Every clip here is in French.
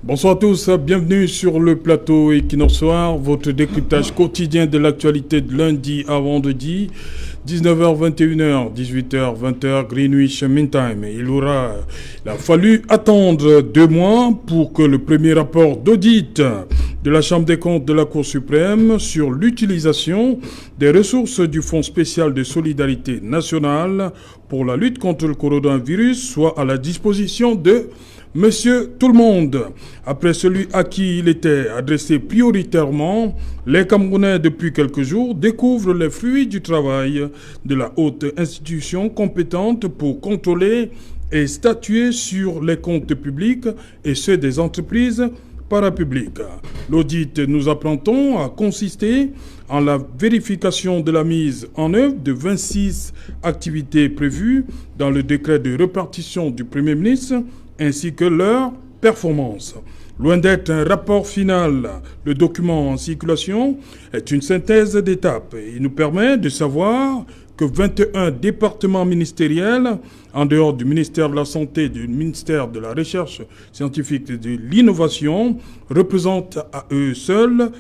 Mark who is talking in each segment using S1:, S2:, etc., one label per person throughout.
S1: Bonsoir à tous, bienvenue sur le plateau Equinoxoir, votre décryptage quotidien de l'actualité de lundi à vendredi, 19h, 21h, 18h, 20h, Greenwich Mean Time. Il a fallu attendre 2 mois pour que le premier rapport d'audit de la Chambre des comptes de la Cour suprême sur l'utilisation des ressources du Fonds spécial de solidarité nationale pour la lutte contre le coronavirus soit à la disposition de Monsieur Tout-le-Monde. Après celui à qui il était adressé prioritairement, les Camerounais depuis quelques jours découvrent les fruits du travail de la haute institution compétente pour contrôler et statuer sur les comptes publics et ceux des entreprises parapubliques. L'audit, nous apprend-on, a consisté en la vérification de la mise en œuvre de 26 activités prévues dans le décret de répartition du Premier ministre ainsi que leur performance. Loin d'être un rapport final, le document en circulation est une synthèse d'étapes. Il nous permet de savoir que 21 départements ministériels, en dehors du ministère de la Santé et du ministère de la Recherche scientifique et de l'innovation, représentent à eux seuls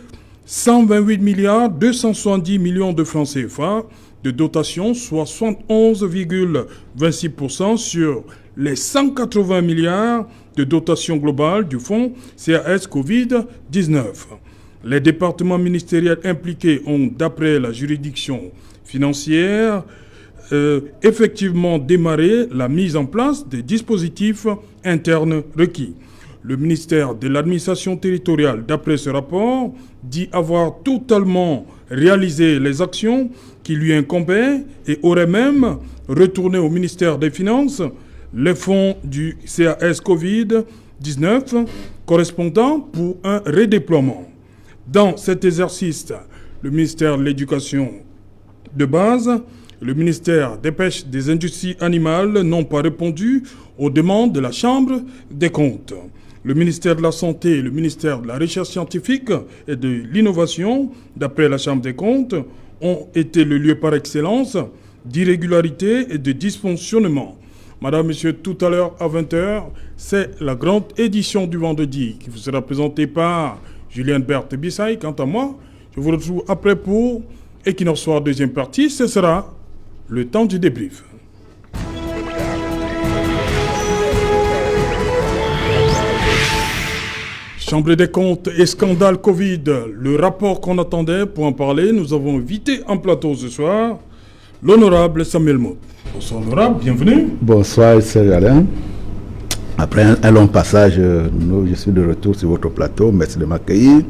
S1: 128 milliards 270 millions de francs CFA de dotation, soit 71,26% sur les 180 milliards de dotation globale du fonds CAS Covid-19. Les départements ministériels impliqués ont, d'après la juridiction financière, effectivement démarré la mise en place des dispositifs internes requis. Le ministère de l'administration territoriale, d'après ce rapport, dit avoir totalement réalisé les actions qui lui incombaient et aurait même retourné au ministère des Finances les fonds du CAS Covid-19 correspondant pour un redéploiement. Dans cet exercice, le ministère de l'Éducation de base et le ministère des Pêches et des Industries animales n'ont pas répondu aux demandes de la Chambre des comptes. Le ministère de la Santé et le ministère de la Recherche scientifique et de l'Innovation, d'après la Chambre des comptes, ont été le lieu par excellence d'irrégularité et de dysfonctionnement. Madame, Monsieur, tout à l'heure à 20h, c'est la grande édition du vendredi qui vous sera présentée par Julien Berthe Bissaï. Quant à moi, je vous retrouve après pour Equinoxoir deuxième partie. Ce sera le temps du débrief. Chambre des comptes et scandale Covid, le rapport qu'on attendait. Pour en parler, nous avons invité en plateau ce soir l'honorable Samuel Mout. Bonsoir honorable, bienvenue.
S2: Bonsoir Serge Alain. Après un long passage, je suis de retour sur votre plateau, merci de m'accueillir.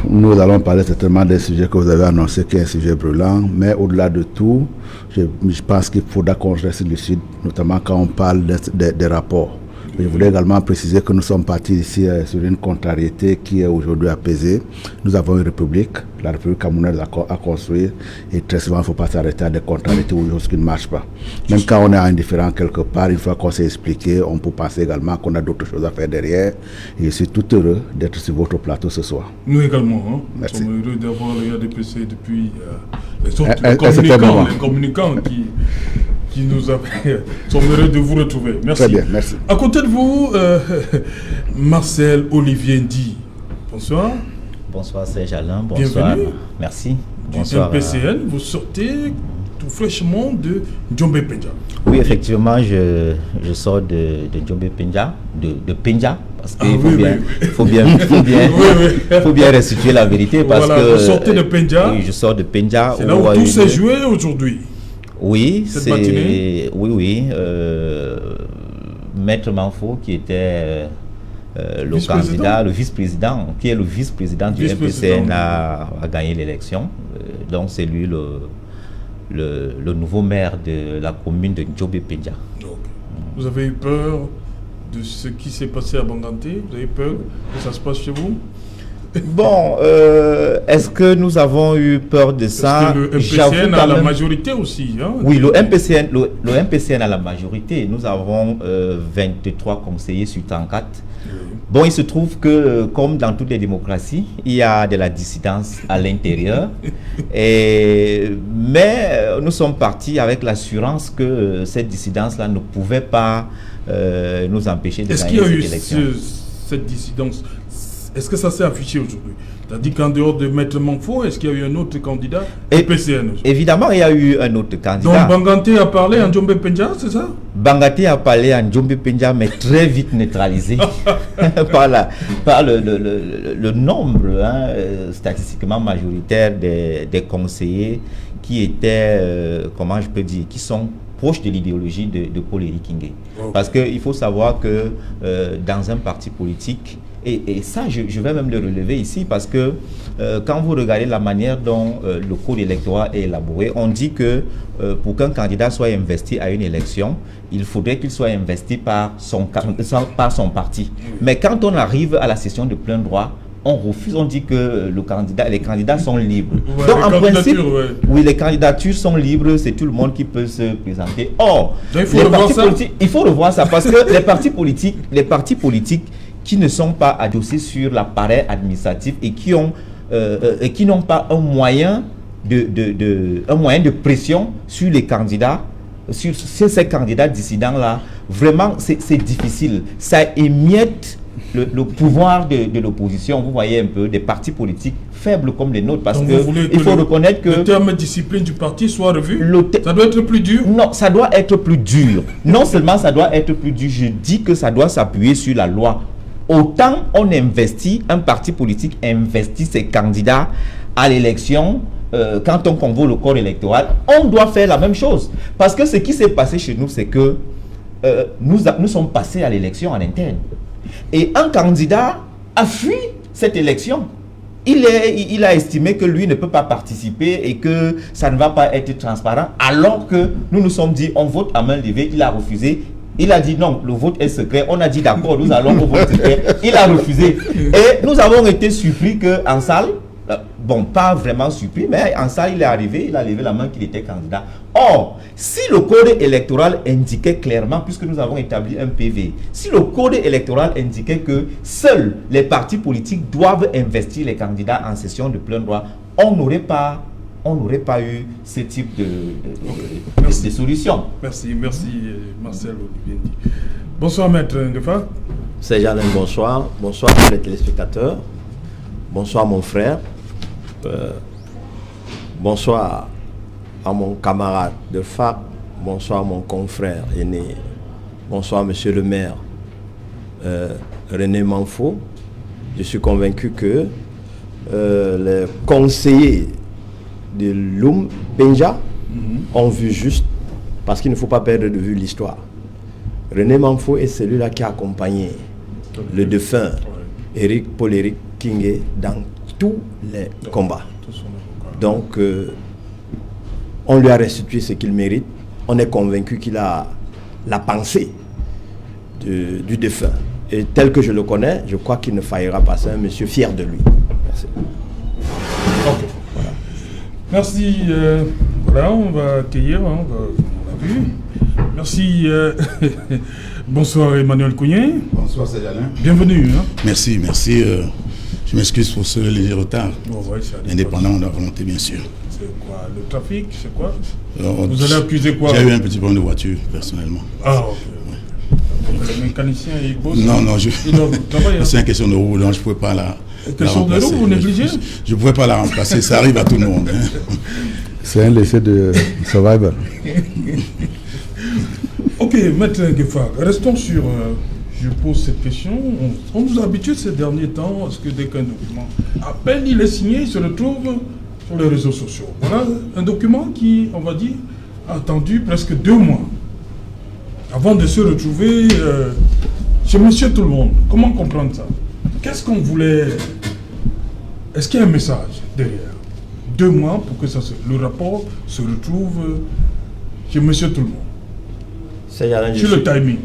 S2: Nous allons parler certainement d'un sujet que vous avez annoncé qui est un sujet brûlant, mais au-delà de tout, je pense qu'il faudra qu'on reste lucide, notamment quand on parle des rapports. Je voulais également préciser que nous sommes partis ici sur une contrariété qui est aujourd'hui apaisée. Nous avons une république, la République camerounaise à construire, et très souvent il ne faut pas s'arrêter à des contrariétés ou des choses qui ne marchent pas. Même quand on est indifférent quelque part, une fois qu'on s'est expliqué, on peut penser également qu'on a d'autres choses à faire derrière. Et je suis tout heureux d'être sur votre plateau ce soir.
S1: Nous également, hein.
S2: Merci.
S1: Nous sommes heureux d'avoir le RDPC depuis les communicants qui nous sont heureux de vous retrouver. Merci.
S2: Très bien, merci.
S1: À côté de vous, Marcel Olivier Ndi. Bonsoir.
S3: Bonsoir Serge Alain, bonsoir.
S1: Bienvenue.
S3: Merci.
S1: Du
S3: Bonsoir.
S1: MPCN, vous sortez tout fraîchement de Djombe Penja.
S3: Oui, effectivement, je sors de Djombe Penja, de Penja, parce qu'il faut bien restituer la vérité. Parce
S1: voilà,
S3: que,
S1: vous sortez de Penja.
S3: Oui, je sors de Penja.
S1: C'est là où tout s'est joué aujourd'hui.
S3: Oui,
S1: cette matinée.
S3: Oui. Maître Manfo, qui était le candidat, le vice-président, qui est le vice-président du MPCN, a gagné l'élection. Donc c'est lui le nouveau maire de la commune de Djombe Penja.
S1: Vous avez eu peur de ce qui s'est passé à Banganté? Vous avez peur que ça se passe chez vous?
S3: Bon, est-ce que nous avons eu peur de ça?
S1: Parce que le MPCN a la majorité aussi. Hein,
S3: oui, le MPCN a la majorité. Nous avons 23 conseillers sur 34. Bon, il se trouve que, comme dans toutes les démocraties, il y a de la dissidence à l'intérieur. Mais nous sommes partis avec l'assurance que cette dissidence-là ne pouvait pas nous empêcher de gagner cette élection.
S1: cette dissidence. Est-ce que ça s'est affiché aujourd'hui? C'est-à-dire qu'en dehors de Maître Manfo, est-ce qu'il y a eu un autre candidat du PCN?
S3: Évidemment, il y a eu un autre candidat.
S1: Donc Banganté a parlé en Djombe Penja, c'est ça?
S3: Banganté a parlé en Djombe Penja, mais très vite neutralisé par le nombre statistiquement majoritaire des conseillers qui étaient, comment je peux dire, qui sont proches de l'idéologie de Paul-Éric Kingé. Okay. Parce qu'il faut savoir que dans un parti politique, et ça, je vais même le relever ici, parce que quand vous regardez la manière dont le code électoral est élaboré, on dit que pour qu'un candidat soit investi à une élection, il faudrait qu'il soit investi par son parti. Mais quand on arrive à la session de plein droit, on refuse, on dit que les candidats sont libres.
S1: Ouais,
S3: donc en principe, oui, les candidatures sont libres, c'est tout le monde qui peut se présenter. Or, il faut revoir ça, parce que les partis politiques qui ne sont pas adossés sur l'appareil administratif et qui n'ont pas un moyen de pression sur les candidats, sur ces candidats dissidents-là, vraiment, c'est difficile. Ça émiette le pouvoir de l'opposition. Vous voyez un peu des partis politiques faibles comme les nôtres, parce qu'il faut reconnaître que
S1: le terme discipline du parti soit revu. Ça doit être plus dur.
S3: Non, ça doit être plus dur. Non seulement ça doit être plus dur, je dis que ça doit s'appuyer sur la loi. Autant on investit, un parti politique investit ses candidats à l'élection, quand on convoque le corps électoral, on doit faire la même chose. Parce que ce qui s'est passé chez nous, c'est que nous sommes passés à l'élection en interne. Et un candidat a fui cette élection. Il a estimé que lui ne peut pas participer et que ça ne va pas être transparent, alors que nous nous sommes dit, on vote à main levée, il a refusé. Il a dit non, le vote est secret. On a dit d'accord, nous allons au vote secret. Il a refusé. Et nous avons été surpris qu'en salle, bon, pas vraiment surpris, mais en salle, il est arrivé, il a levé la main qu'il était candidat. Or, si le code électoral indiquait clairement, puisque nous avons établi un PV, si le code électoral indiquait que seuls les partis politiques doivent investir les candidats en session de plein droit, on n'aurait pas eu ce type de solution.
S1: Merci Marcel Olivier. Bonsoir Maître Ngefa.
S4: C'est Jeanne, bonsoir. Bonsoir à tous les téléspectateurs. Bonsoir mon frère. Bonsoir à mon camarade de fac. Bonsoir à mon confrère aîné. Bonsoir monsieur le maire René Manfo. Je suis convaincu que les conseillers de Loum Penja ont vu juste, parce qu'il ne faut pas perdre de vue l'histoire. René Manfo est celui-là qui a accompagné le défunt Paul-Éric Kingé dans tous les combats. Donc, on lui a restitué ce qu'il mérite. On est convaincu qu'il a la pensée du défunt. Et tel que je le connais, je crois qu'il ne faillira pas. C'est un monsieur fier de lui. Merci.
S1: Okay. Voilà. Merci. Voilà, on va accueillir, on l'a vu. Merci. Bonsoir Emmanuel Kougné.
S5: Bonsoir Céjalin.
S1: Bienvenue.
S5: Merci. Je m'excuse pour ce léger retard. Indépendant de la volonté, bien sûr.
S1: C'est quoi? Le trafic? C'est quoi? Vous allez accuser quoi?
S5: J'ai eu un petit problème de voiture, personnellement.
S1: Ah, ok. Le mécanicien, il bosse?
S5: Non, c'est une question de roue, donc je ne pouvais pas la remplacer.
S1: Vous négligez?
S5: Je ne pouvais pas la remplacer, ça arrive à tout le monde.
S2: C'est un laissé de survivor.
S1: Ok, Maître Ngefa, restons sur... je pose cette question. On nous habitue ces derniers temps à ce que dès qu'un document, à peine il est signé, il se retrouve sur les réseaux sociaux. Voilà un document qui, on va dire, a attendu presque 2 mois avant de se retrouver chez Monsieur Tout le Monde. Comment comprendre ça? Qu'est-ce qu'on voulait? Est-ce qu'il y a un message derrière? 2 mois pour que le rapport se retrouve chez Monsieur Tout le Monde. Sur le timing.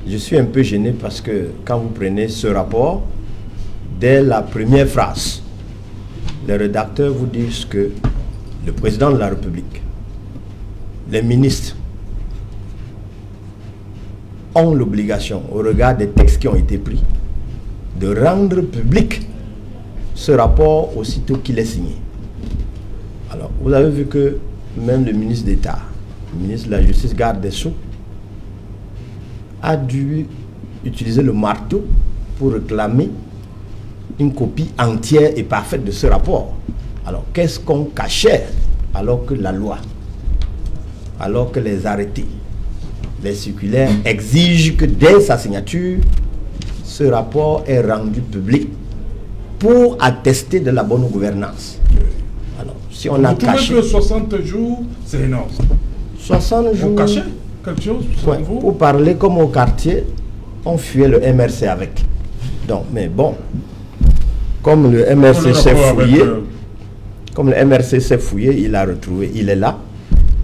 S4: Je suis un peu gêné parce que quand vous prenez ce rapport, dès la première phrase, les rédacteurs vous disent que le président de la République, les ministres ont l'obligation, au regard des textes qui ont été pris, de rendre public ce rapport aussitôt qu'il est signé. Alors, vous avez vu que même le ministre d'État, le ministre de la Justice, garde des Sceaux, a dû utiliser le marteau pour réclamer une copie entière et parfaite de ce rapport. Alors, qu'est-ce qu'on cachait alors que la loi, alors que les arrêtés, les circulaires exigent que dès sa signature, ce rapport est rendu public pour attester de la bonne gouvernance. Alors, si on a caché...
S1: que 60 jours, c'est énorme.
S4: 60 jours...
S1: On cachait quelque chose
S4: ouais, pour parler comme au quartier, on fuyait le MRC avec. Donc, mais bon, comme le MRC s'est fouillé, comme le MRC s'est fouillé, il a retrouvé, il est là.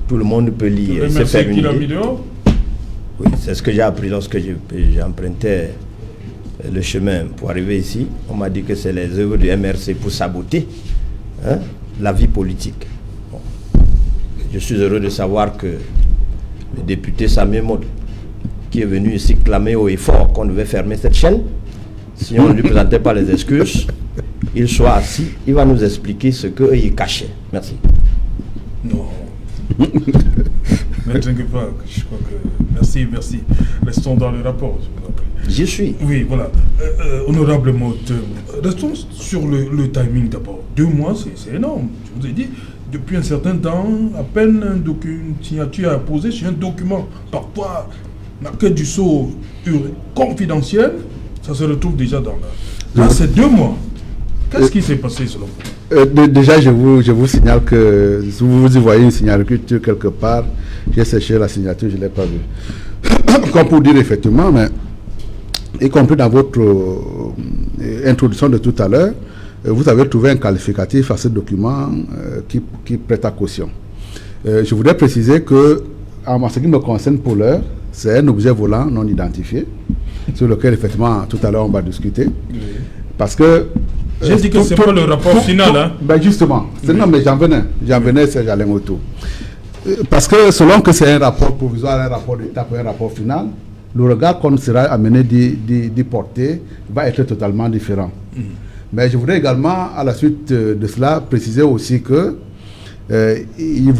S4: Tout le monde peut lire.
S1: Le MRC qui l'a mis dehors?
S4: Oui, c'est ce que j'ai appris lorsque j'empruntais le chemin pour arriver ici. On m'a dit que c'est les œuvres du MRC pour saboter la vie politique. Bon. Je suis heureux de savoir que le député Samuel Maud, qui est venu ici clamer haut et fort qu'on devait fermer cette chaîne, si on ne lui présentait pas les excuses, il soit assis, il va nous expliquer ce qu'il cachait. Merci.
S1: Non. Mais t'inquiète pas, je crois que... Merci. Restons dans le rapport.
S4: J'y suis.
S1: Oui, voilà. Honorable Maud, restons sur le timing d'abord. 2 mois, c'est énorme. Je vous ai dit, depuis un certain temps, à peine une signature à poser sur un document parfois marqué du sceau confidentiel, ça se retrouve déjà dans la... Là, c'est 2 mois. Qu'est-ce qui s'est passé selon vous?
S2: Déjà, je vous signale que si vous y voyez une signature quelque part, j'ai séché la signature, je ne l'ai pas vue. Comme pour dire effectivement, mais y compris dans votre introduction de tout à l'heure, vous avez trouvé un qualificatif à ce document qui prête à caution. Je voudrais préciser que, en ce qui me concerne pour l'heure, c'est un objet volant non identifié, sur lequel effectivement tout à l'heure on va discuter. Oui. Parce que
S1: j'ai dit que c'est pas le rapport final. Hein?
S2: Ben justement, oui. Non, mais j'en venais, c'est j'allais autour. Parce que selon que c'est un rapport provisoire, un rapport d'étape, un rapport final, le regard qu'on sera amené d'y porter va être totalement différent. Mais je voudrais également, à la suite de cela, préciser aussi que il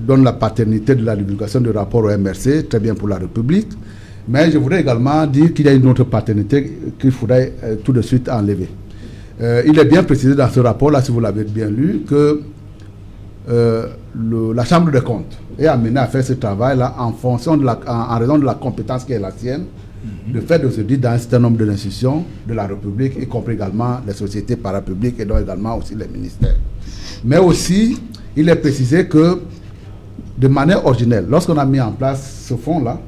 S2: donne la paternité de la divulgation du rapport au MRC, très bien pour la République. Mais je voudrais également dire qu'il y a une autre paternité qu'il faudrait tout de suite enlever. Il est bien précisé dans ce rapport-là, si vous l'avez bien lu, que la Chambre des comptes est amenée à faire ce travail-là en raison de la compétence qui est la sienne, de faire des audits dans un certain nombre d'institutions de la République, y compris également les sociétés parapubliques et donc également aussi les ministères. Mais aussi, il est précisé que, de manière originelle, lorsqu'on a mis en place ce fonds-là,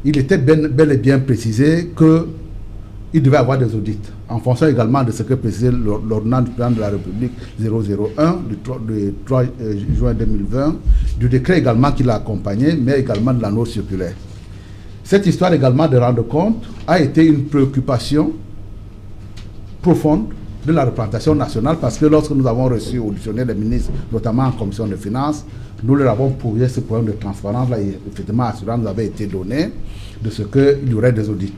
S2: il était bel et bien précisé qu'il devait avoir des audits, en fonction également de ce que précisait l'ordonnance du président de la République 001 du 3 juin 2020, du décret également qui l'a accompagné, mais également de la note circulaire. Cette histoire également de rendre compte a été une préoccupation profonde de la représentation nationale, parce que lorsque nous avons reçu auditionner les ministres, notamment en commission de finances, nous leur avons posé ce problème de transparence là, et effectivement assurance nous avait été donnée de ce qu'il y aurait des audits.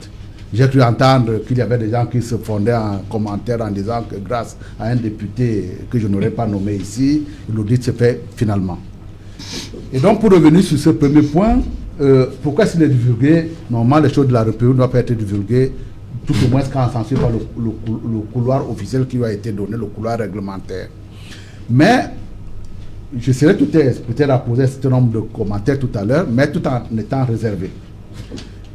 S2: J'ai cru entendre qu'il y avait des gens qui se fondaient en commentaire en disant que grâce à un député que je n'aurais pas nommé ici, l'audit se fait finalement. Et donc pour revenir sur ce premier point, pourquoi s'il est divulgué? Normalement les choses de la République doivent être divulguées tout au moins quand censé par le couloir officiel qui lui a été donné, le couloir réglementaire. Mais je serai peut-être à poser un certain nombre de commentaires tout à l'heure, mais tout en étant réservé.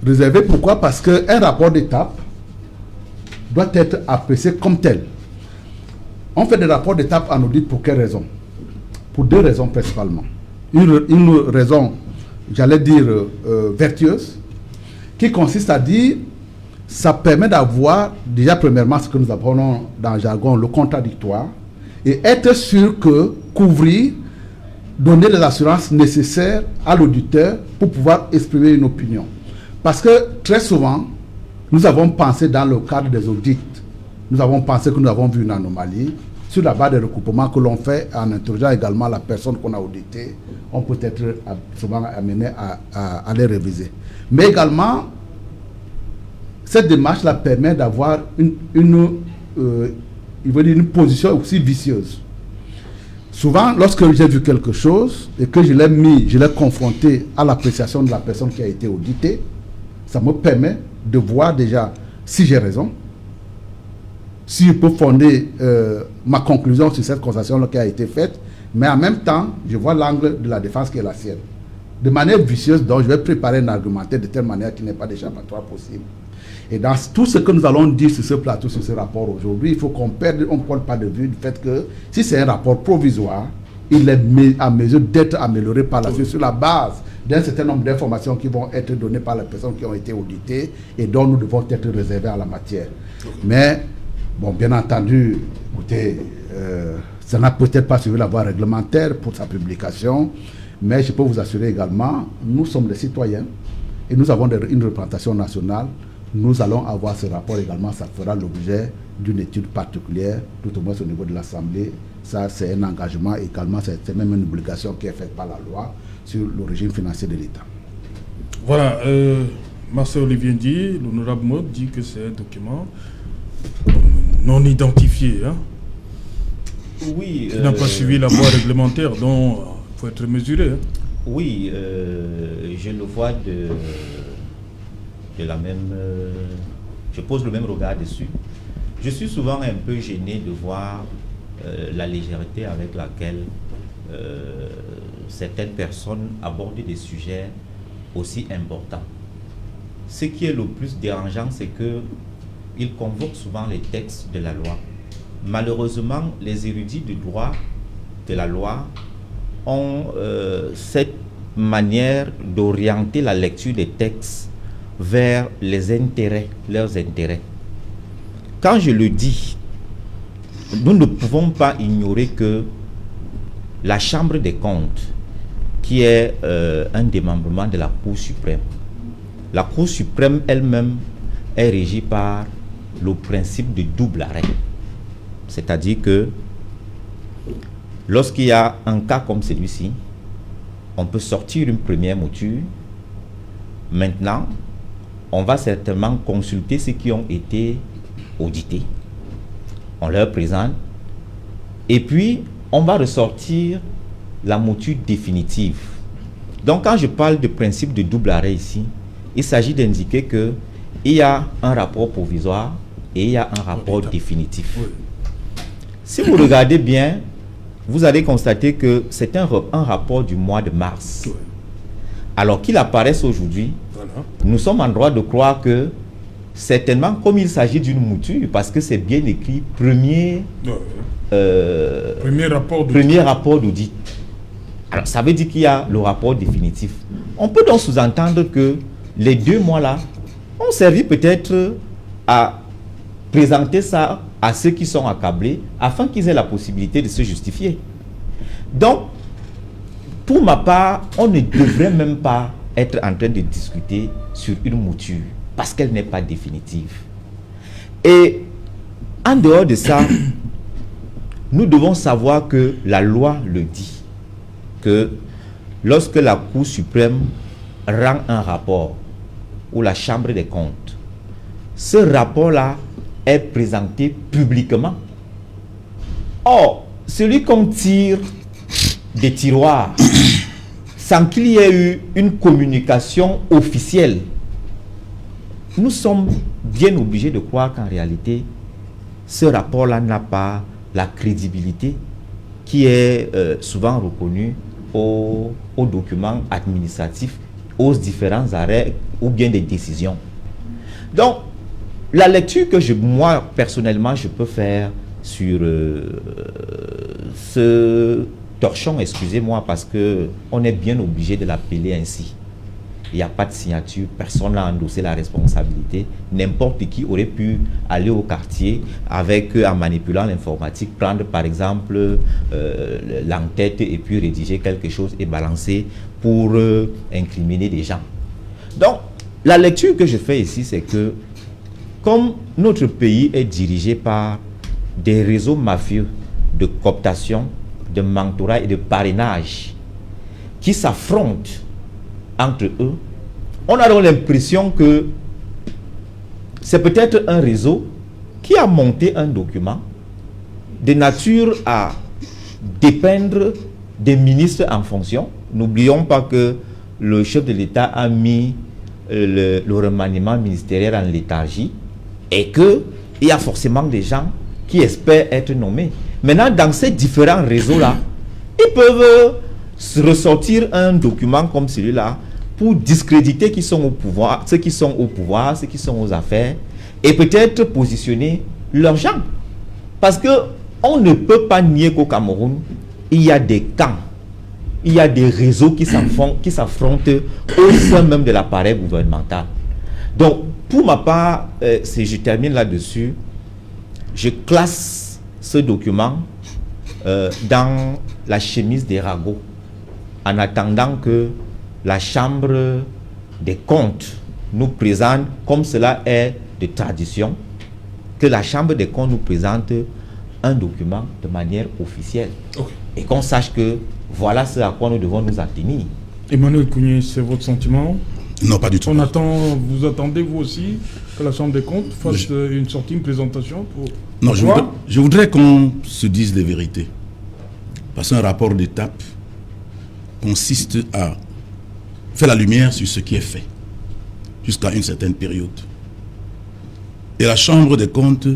S2: Réservé pourquoi? Parce qu'un rapport d'étape doit être apprécié comme tel. On fait des rapports d'étape en audit pour quelle raison? Pour 2 raisons principalement. Une raison, j'allais dire, vertueuse, qui consiste à dire ça permet d'avoir déjà premièrement ce que nous appelons dans le jargon le contradictoire et être sûr que couvrir, donner les assurances nécessaires à l'auditeur pour pouvoir exprimer une opinion. Parce que très souvent, nous avons pensé dans le cadre des audits, nous avons pensé que nous avons vu une anomalie. Sur la base des recoupements que l'on fait en interrogeant également la personne qu'on a auditée, on peut être souvent amené à les réviser. Mais également, cette démarche-là permet d'avoir une position aussi vicieuse. Souvent, lorsque j'ai vu quelque chose et que je l'ai confronté à l'appréciation de la personne qui a été auditée, ça me permet de voir déjà si j'ai raison, si je peux fonder ma conclusion sur cette constatation qui a été faite, mais en même temps, je vois l'angle de la défense qui est la sienne. De manière vicieuse, donc je vais préparer un argumentaire de telle manière qu'il n'y ait pas d'échappatoire possible. Et dans tout ce que nous allons dire sur ce plateau, sur ce rapport aujourd'hui, il faut qu'on ne prenne pas de vue du fait que si c'est un rapport provisoire, il est à mesure d'être amélioré par la suite sur la base d'un certain nombre d'informations qui vont être données par les personnes qui ont été auditées et dont nous devons être réservés à la matière. Mais, bon, bien entendu, écoutez, ça n'a peut-être pas suivi la voie réglementaire pour sa publication, mais je peux vous assurer également, nous sommes des citoyens et nous avons une représentation nationale. Nous allons avoir ce rapport également, ça fera l'objet d'une étude particulière, tout au moins au niveau de l'Assemblée. Ça, c'est un engagement également, c'est même une obligation qui est faite par la loi sur le régime financier de l'État.
S1: Voilà, Marcel Olivier dit, l'honorable Mode dit que c'est un document non identifié, hein,
S3: oui,
S1: qui n'a pas suivi la voie réglementaire, donc il faut être mesuré. Hein.
S3: Oui, je le vois de la même... je pose le même regard dessus. Je suis souvent un peu gêné de voir la légèreté avec laquelle certaines personnes abordent des sujets aussi importants. Ce qui est le plus dérangeant, c'est qu'ils convoquent souvent les textes de la loi. Malheureusement, les érudits du droit de la loi ont cette manière d'orienter la lecture des textes vers les intérêts, leurs intérêts. Quand je le dis, nous ne pouvons pas ignorer que la Chambre des comptes, qui est un démembrement de la Cour suprême, la Cour suprême elle-même est régie par le principe de double arrêt. C'est-à-dire que lorsqu'il y a un cas comme celui-ci, on peut sortir une première mouture. Maintenant, on va certainement consulter ceux qui ont été audités. On leur présente. Et puis, on va ressortir la mouture définitive. Donc, quand je parle de principe de double arrêt ici, il s'agit d'indiquer qu'il y a un rapport provisoire et il y a un rapport définitif. Si vous regardez bien, vous allez constater que c'est un rapport du mois de mars. Alors qu'il apparaisse aujourd'hui, nous sommes en droit de croire que certainement, comme il s'agit d'une mouture, parce que c'est bien écrit, premier rapport d'audit. Alors, ça veut dire qu'il y a le rapport définitif. On peut donc sous-entendre que les 2 mois-là ont servi peut-être à présenter ça à ceux qui sont accablés, afin qu'ils aient la possibilité de se justifier. Donc, pour ma part, on ne devrait même pas être en train de discuter sur une mouture, parce qu'elle n'est pas définitive. Et en dehors de ça, nous devons savoir que la loi le dit, que lorsque la Cour suprême rend un rapport, ou la Chambre des comptes, ce rapport-là est présenté publiquement. Or, celui qu'on tire des tiroirs sans qu'il y ait eu une communication officielle, nous sommes bien obligés de croire qu'en réalité, ce rapport-là n'a pas la crédibilité qui est souvent reconnue aux documents administratifs, aux différents arrêts ou bien des décisions. Donc, la lecture que moi, personnellement, je peux faire sur ce torchon, excusez-moi, parce qu'on est bien obligé de l'appeler ainsi. Il n'y a pas de signature, personne n'a endossé la responsabilité. N'importe qui aurait pu aller au quartier avec, en manipulant l'informatique, prendre par exemple l'entête et puis rédiger quelque chose et balancer pour incriminer des gens. Donc, la lecture que je fais ici, c'est que comme notre pays est dirigé par des réseaux mafieux de cooptation, de mentorat et de parrainage qui s'affrontent entre eux, on a donc l'impression que c'est peut-être un réseau qui a monté un document de nature à dépeindre des ministres en fonction. N'oublions pas que le chef de l'État a mis le remaniement ministériel en léthargie et qu'il y a forcément des gens qui espèrent être nommés. Maintenant, dans ces différents réseaux-là, ils peuvent ressortir un document comme celui-là pour discréditer ceux qui sont au pouvoir, ceux qui sont aux affaires, et peut-être positionner leurs gens. Parce qu'on ne peut pas nier qu'au Cameroun, il y a des camps, il y a des réseaux qui s'affrontent au sein même de l'appareil gouvernemental. Donc, pour ma part, je termine là-dessus, je classe ce document dans la chemise des ragots, en attendant que la Chambre des comptes nous présente, comme cela est de tradition, que la Chambre des comptes nous présente un document de manière officielle. Okay. Et qu'on sache que voilà ce à quoi nous devons nous attenir.
S1: Emmanuel Kounié, c'est votre sentiment?
S5: Non, pas du tout.
S1: Vous attendez vous aussi que la Chambre des comptes fasse une sortie, une présentation pour...
S5: Non, je voudrais qu'on se dise les vérités. Parce qu'un rapport d'étape consiste à faire la lumière sur ce qui est fait jusqu'à une certaine période. Et la Chambre des comptes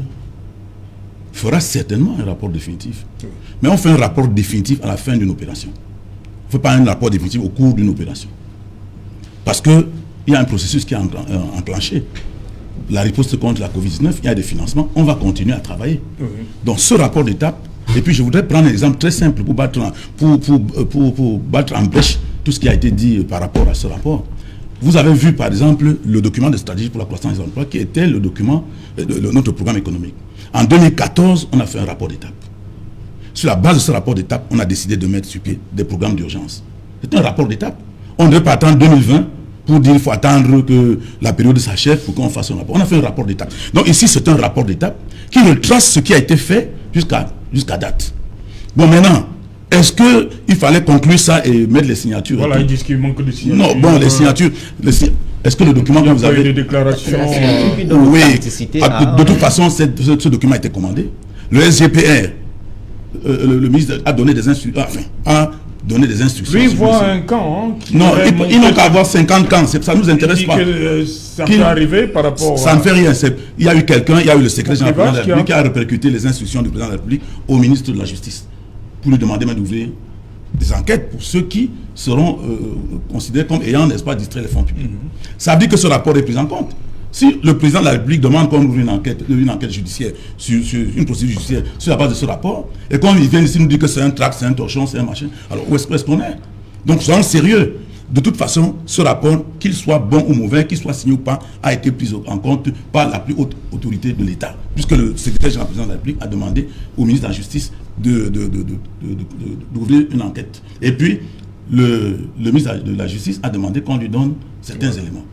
S5: fera certainement un rapport définitif. Oui. Mais on fait un rapport définitif à la fin d'une opération. On ne fait pas un rapport définitif au cours d'une opération. Parce qu'il y a un processus qui est enclenché. La riposte contre la Covid-19, il y a des financements. On va continuer à travailler. Oui. Donc ce rapport d'étape, et puis je voudrais prendre un exemple très simple pour battre en brèche tout ce qui a été dit par rapport à ce rapport. Vous avez vu par exemple le document de stratégie pour la croissance des emplois qui était le document de notre programme économique. En 2014, on a fait un rapport d'étape. Sur la base de ce rapport d'étape, on a décidé de mettre sur pied des programmes d'urgence. C'est un rapport d'étape. On ne devait pas attendre 2020 pour dire qu'il faut attendre que la période s'achève pour qu'on fasse un rapport. On a fait un rapport d'étape. Donc ici, c'est un rapport d'étape qui retrace ce qui a été fait jusqu'à date. Bon, maintenant, est-ce qu'il fallait conclure ça et mettre les signatures?
S1: Voilà, ils disent qu'il manque de signatures.
S5: Non, bon, les signatures... Est-ce que le document que vous avez...
S1: des déclarations...
S5: Oui, de toute façon, ce document a été commandé. Le SGPR, le ministre a donné des instructions... Enfin, donner des instructions.
S1: Lui, il voit un camp.
S5: Non, ils n'ont qu'à avoir 50 camps. Ça ne nous intéresse pas.
S1: Ça peut arriver par rapport
S5: Ça ne fait rien. Il y a eu quelqu'un, il y a eu le secrétaire général de la République qui a répercuté les instructions du président de la République au ministre de la Justice pour lui demander d'ouvrir des enquêtes pour ceux qui seront considérés comme ayant, n'est-ce pas, distrait les fonds publics. Ça veut dire que ce rapport est pris en compte. Si le président de la République demande qu'on ouvre une enquête judiciaire, sur une procédure judiciaire, sur la base de ce rapport, et qu'on vient ici nous dire que c'est un tract, c'est un torchon, c'est un machin, alors où est-ce qu'on est? Donc soyons sérieux. De toute façon, ce rapport, qu'il soit bon ou mauvais, qu'il soit signé ou pas, a été pris en compte par la plus haute autorité de l'État, puisque le secrétaire général président de la République a demandé au ministre de la Justice d'ouvrir une enquête. Et puis, le ministre de la Justice a demandé qu'on lui donne certains éléments.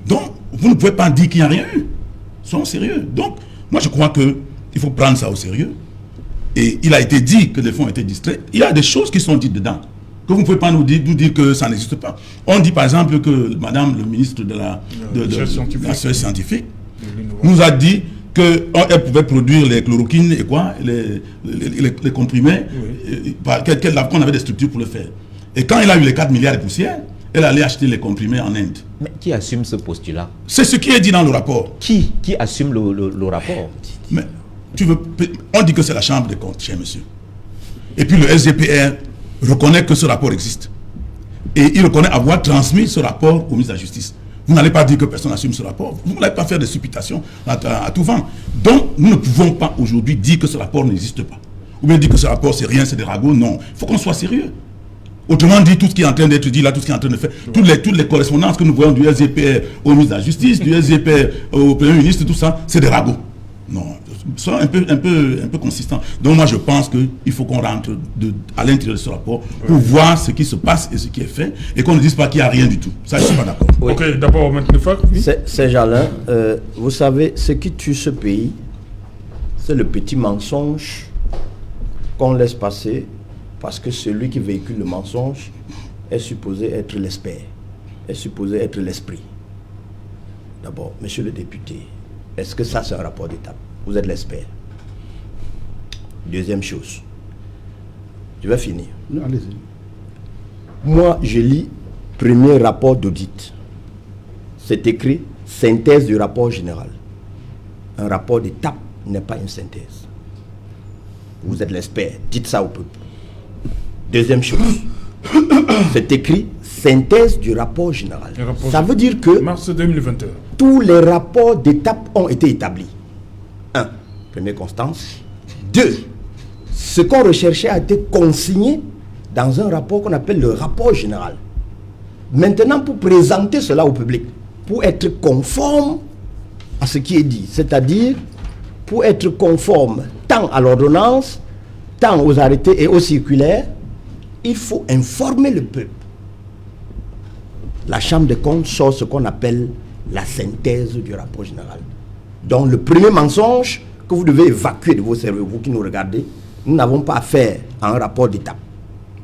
S5: Donc, vous ne pouvez pas dire qu'il n'y a rien eu. Soyons sérieux. Donc, moi je crois qu'il faut prendre ça au sérieux. Et il a été dit que les fonds étaient distraits. Il y a des choses qui sont dites dedans, que vous ne pouvez pas nous dire que ça n'existe pas. On dit par exemple que madame le ministre de la recherche scientifique nous a dit qu'elle pouvait produire les chloroquines et quoi, les comprimés, oui. Qu'on avait des structures pour le faire. Et quand il a eu les 4 milliards de poussières, elle allait acheter les comprimés en Inde.
S3: Mais qui assume ce postulat?
S5: C'est ce qui est dit dans le rapport.
S3: Qui assume le rapport?
S5: Mais on dit que c'est la Chambre des comptes, cher monsieur. Et puis le SGPR reconnaît que ce rapport existe. Et il reconnaît avoir transmis ce rapport au ministre de la Justice. Vous n'allez pas dire que personne n'assume ce rapport. Vous n'allez pas faire des supputations à tout vent. Donc, nous ne pouvons pas aujourd'hui dire que ce rapport n'existe pas. Ou bien dire que ce rapport, c'est rien, c'est des ragots. Non. Il faut qu'on soit sérieux. Autrement dit, tout ce qui est en train d'être dit là, tout ce qui est en train de faire, toutes les correspondances que nous voyons du SGPR au ministre de la Justice, du SGPR au Premier ministre, tout ça, c'est des ragots. Non, soyons un peu consistant. Donc moi je pense qu'il faut qu'on rentre à l'intérieur de ce rapport pour voir ce qui se passe et ce qui est fait et qu'on ne dise pas qu'il n'y a rien du tout. Ça, je ne suis pas d'accord.
S1: Oui. Ok, d'abord, maintenant, oui.
S4: C'est Jalin, vous savez, ce qui tue ce pays, c'est le petit mensonge qu'on laisse passer parce que celui qui véhicule le mensonge est supposé être l'expert, est supposé être l'esprit. D'abord, monsieur le député, est-ce que ça c'est un rapport d'étape? Vous êtes l'expert. Deuxième chose, je vais finir.
S2: Allez-y.
S4: Moi, je lis premier rapport d'audit. C'est écrit synthèse du rapport général. un rapport d'étape n'est pas une synthèse. Vous êtes l'expert, dites ça au peuple. Deuxième chose, c'est écrit synthèse du rapport général. Ça veut dire que
S1: mars 2021.
S4: tous les rapports d'étape ont été établis. 1. Première constance. 2. Ce qu'on recherchait a été consigné dans un rapport qu'on appelle le rapport général. Maintenant, pour présenter cela au public, pour être conforme à ce qui est dit, c'est-à-dire pour être conforme tant à l'ordonnance, tant aux arrêtés et aux circulaires, il faut informer le peuple. La Chambre des comptes sort ce qu'on appelle la synthèse du rapport général. Donc le premier mensonge que vous devez évacuer de vos cerveaux, vous qui nous regardez, nous n'avons pas affaire à un rapport d'étape.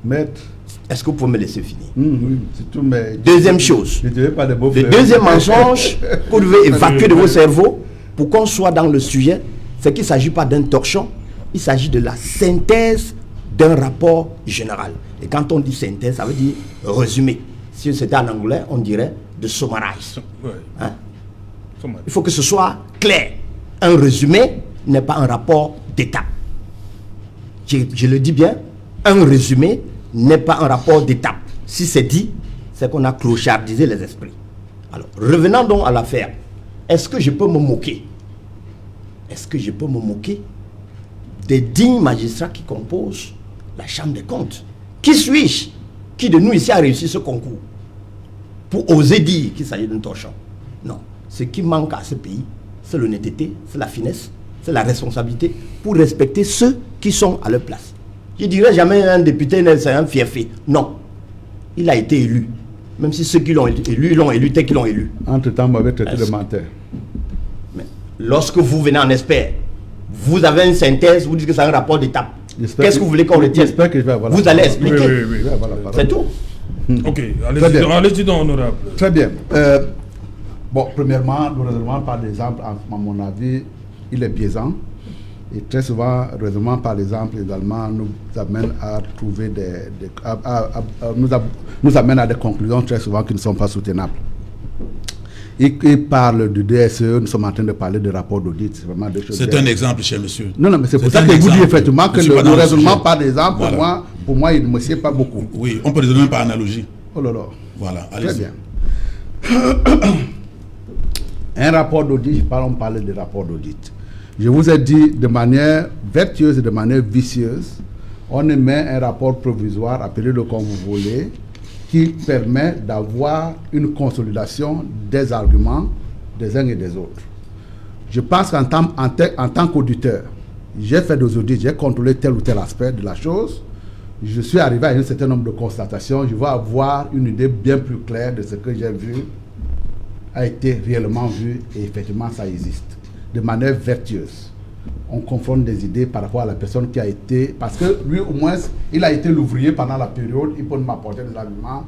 S2: Maître.
S4: Est-ce que vous pouvez me laisser finir?
S2: Oui, c'est tout, mais...
S4: Deuxième chose, le deuxième mensonge que vous devez évacuer de vos cerveaux pour qu'on soit dans le sujet, c'est qu'il ne s'agit pas d'un torchon, il s'agit de la synthèse d'un rapport général. Et quand on dit synthèse, ça veut dire résumé. Si c'était en anglais, on dirait de summarize. Hein? Il faut que ce soit clair. Un résumé n'est pas un rapport d'étape. Je le dis bien, un résumé n'est pas un rapport d'étape. Si c'est dit, c'est qu'on a clochardisé les esprits. Alors, revenons donc à l'affaire. Est-ce que je peux me moquer? Est-ce que je peux me moquer des dignes magistrats qui composent la Chambre des comptes? Qui suis-je? Qui de nous ici a réussi ce concours pour oser dire qu'il s'agit d'un torchon? Non. Ce qui manque à ce pays, c'est l'honnêteté, c'est la finesse, c'est la responsabilité pour respecter ceux qui sont à leur place. Je ne dirais jamais un député, c'est un fiefé. Non. Il a été élu. Même si ceux qui l'ont élu, ils l'ont élu tel qu'ils l'ont élu.
S2: Entre-temps, vous m'avez traité de menteur.
S4: Mais lorsque vous venez en expert, vous avez une synthèse, vous dites que c'est un rapport d'étape. Qu'est-ce que vous voulez qu'on retienne? Vous allez expliquer.
S1: Oui.
S4: C'est tout.
S1: Ok, allez-y donc, honorable.
S2: Très bien. Bon, premièrement, le raisonnement par l'exemple, à mon avis, il est biaisant. Et très souvent, le raisonnement par l'exemple également nous amène à trouver nous amène à des conclusions très souvent qui ne sont pas soutenables. Il parle du DSE, nous sommes en train de parler de rapport d'audit. C'est vraiment deux choses.
S5: C'est un exemple, cher monsieur.
S2: Non, mais c'est pour ça que je vous dis effectivement que le raisonnement par exemple, voilà. pour moi, il ne me sied pas beaucoup.
S5: Oui, on peut raisonner par analogie.
S2: Oh là là.
S5: Voilà,
S2: allez-y. Très bien.
S5: bien.
S2: Un rapport d'audit, on parlait de rapport d'audit. Je vous ai dit de manière vertueuse et de manière vicieuse, on émet un rapport provisoire, appelez-le comme vous voulez, qui permet d'avoir une consolidation des arguments des uns et des autres. Je pense qu'en tant qu'auditeur, j'ai fait des audits, j'ai contrôlé tel ou tel aspect de la chose, je suis arrivé à un certain nombre de constatations, je vais avoir une idée bien plus claire de ce que j'ai vu a été réellement vu et effectivement ça existe. De manière vertueuse. On confronte des idées par rapport à la personne qui a été... Parce que lui, au moins, il a été l'ouvrier pendant la période, il peut m'apporter des arguments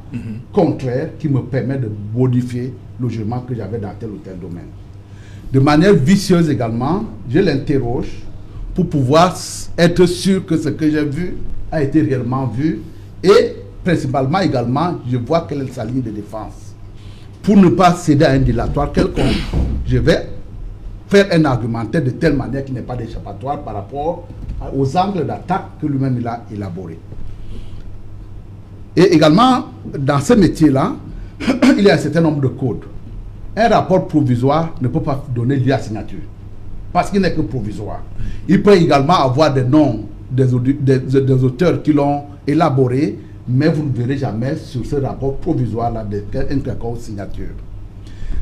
S2: contraires qui me permettent de modifier le jugement que j'avais dans tel ou tel domaine. De manière vicieuse également, je l'interroge pour pouvoir être sûr que ce que j'ai vu a été réellement vu et principalement également, je vois quelle est sa ligne de défense. Pour ne pas céder à un dilatoire quelconque, je vais faire un argumentaire de telle manière qu'il n'y ait pas d'échappatoire par rapport aux angles d'attaque que lui-même il a élaborés. Et également, dans ce métier-là, il y a un certain nombre de codes. Un rapport provisoire ne peut pas donner lieu à signature, parce qu'il n'est que provisoire. Il peut également avoir des noms des auteurs qui l'ont élaboré, mais vous ne verrez jamais sur ce rapport provisoire-là une quelconque signature.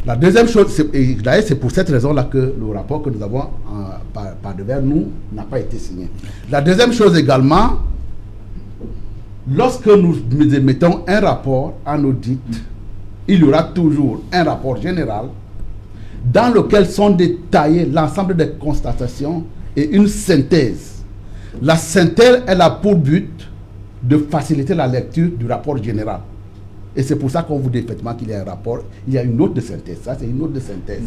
S2: La deuxième chose, c'est pour cette raison-là que le rapport que nous avons par devers nous n'a pas été signé. La deuxième chose également, lorsque nous émettons un rapport en audit, il y aura toujours un rapport général dans lequel sont détaillées l'ensemble des constatations et une synthèse. La synthèse, elle a pour but de faciliter la lecture du rapport général. Et c'est pour ça qu'on vous dit effectivement qu'il y a un rapport, il y a une note de synthèse. Ça, c'est une note de synthèse.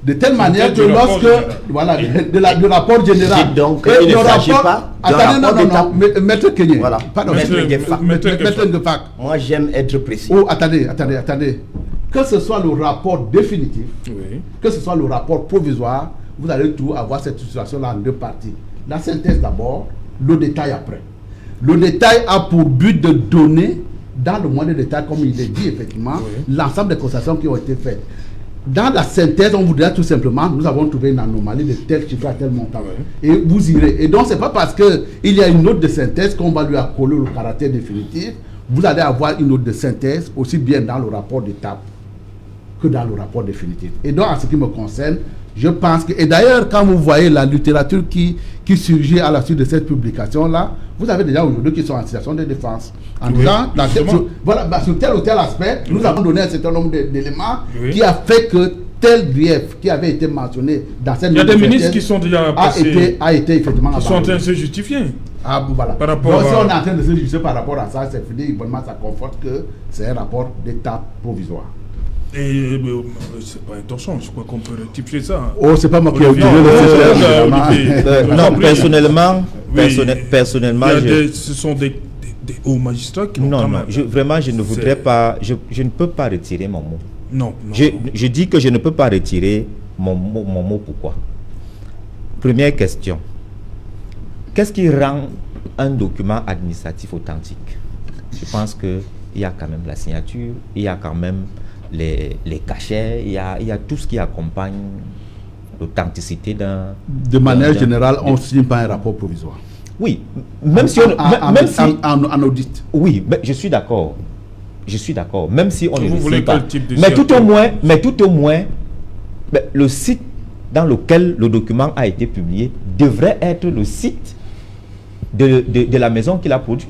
S2: De telle manière que lorsque... Voilà, du rapport général.
S4: Donc, il ne s'agit pas
S2: attendez, non, Maître Kenye.
S4: Voilà.
S2: Pardon, Maître Ngefak.
S4: Moi, j'aime être précis.
S2: Oh, attendez. Que ce soit le rapport définitif, que ce soit le rapport provisoire, vous allez tout avoir cette situation-là en deux parties. La synthèse d'abord, le détail après. Le détail a pour but de donner, dans le moindre détail, comme il est dit effectivement, l'ensemble des constatations qui ont été faites. Dans la synthèse, on voudrait tout simplement, nous avons trouvé une anomalie de tel chiffre à tel montant. Et vous irez. Et donc, ce n'est pas parce qu'il y a une note de synthèse qu'on va lui accoler le caractère définitif. Vous allez avoir une note de synthèse aussi bien dans le rapport d'étape que dans le rapport définitif. Et donc, en ce qui me concerne, je pense que... Et d'ailleurs, quand vous voyez la littérature qui surgit à la suite de cette publication-là, vous avez déjà aujourd'hui qui sont en situation de défense. En disant, sur tel ou tel aspect, nous avons donné un certain nombre d'éléments qui a fait que tel grief qui avait été mentionné dans cette...
S1: Il y a des ministres qui sont déjà passés,
S2: a été effectivement
S1: qui sont en train de se justifier.
S2: Ah, voilà.
S1: Par rapport
S2: donc, si on est en train de se justifier par rapport à ça, c'est fini. Évidemment, ça conforte que c'est un rapport d'état provisoire.
S1: Et c'est pas intention, je crois qu'on peut rectifier ça.
S2: Oh, c'est pas moi qui ai oublié
S3: le non, personnellement,
S1: ce sont des hauts magistrats qui
S3: non, vraiment, je ne voudrais pas, je ne peux pas retirer mon mot.
S1: Non.
S3: Je dis que je ne peux pas retirer mon mot. Pourquoi? Première question. Qu'est-ce qui rend un document administratif authentique? Je pense qu'il y a quand même la signature, il y a quand même les cachets, il y a tout ce qui accompagne l'authenticité d'un...
S2: De manière générale, on ne signe pas un rapport provisoire.
S3: Oui, même si on...
S2: En audit.
S3: Oui, mais je suis d'accord. Même si on ne
S1: vous
S3: le sait pas. Mais tout au moins, le site dans lequel le document a été publié devrait être le site de la maison qui l'a produit.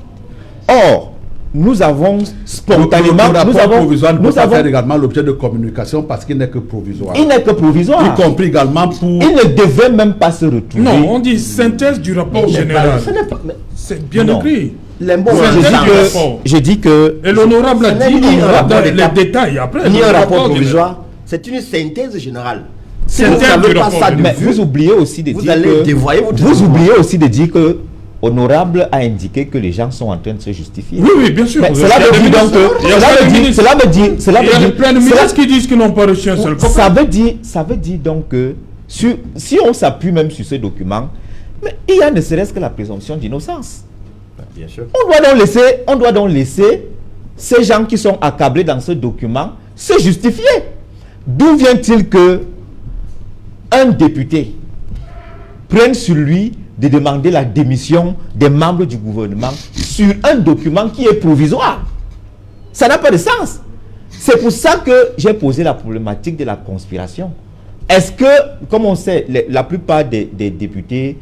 S3: Or, nous avons spontanément...
S2: Le rapport provisoire ne peut pas faire également l'objet de communication parce qu'il n'est que provisoire.
S3: Il n'est que provisoire.
S2: Y compris également pour...
S3: Il ne devait même pas se retrouver.
S1: Non, on dit synthèse du rapport général. C'est bien écrit.
S3: Je dis que...
S1: Et l'honorable a dit les détails après.
S4: Ni un rapport provisoire, c'est une synthèse générale.
S1: Synthèse du rapport.
S3: Mais vous oubliez aussi de dire que... Vous oubliez aussi de dire que Honorable a indiqué que les gens sont en train de se justifier.
S1: Oui, bien sûr.
S3: Cela veut dire donc que...
S1: Il y a plein de ministres qui disent qu'ils n'ont pas reçu un seul copain.
S3: Ça veut dire donc que si on s'appuie même sur ce document, mais il y a ne serait-ce que la présomption d'innocence.
S4: Bien sûr.
S3: On doit donc laisser ces gens qui sont accablés dans ce document se justifier. D'où vient-il que un député prenne sur lui de demander la démission des membres du gouvernement sur un document qui est provisoire? Ça n'a pas de sens. C'est pour ça que j'ai posé la problématique de la conspiration. Est-ce que, comme on sait, la plupart des députés,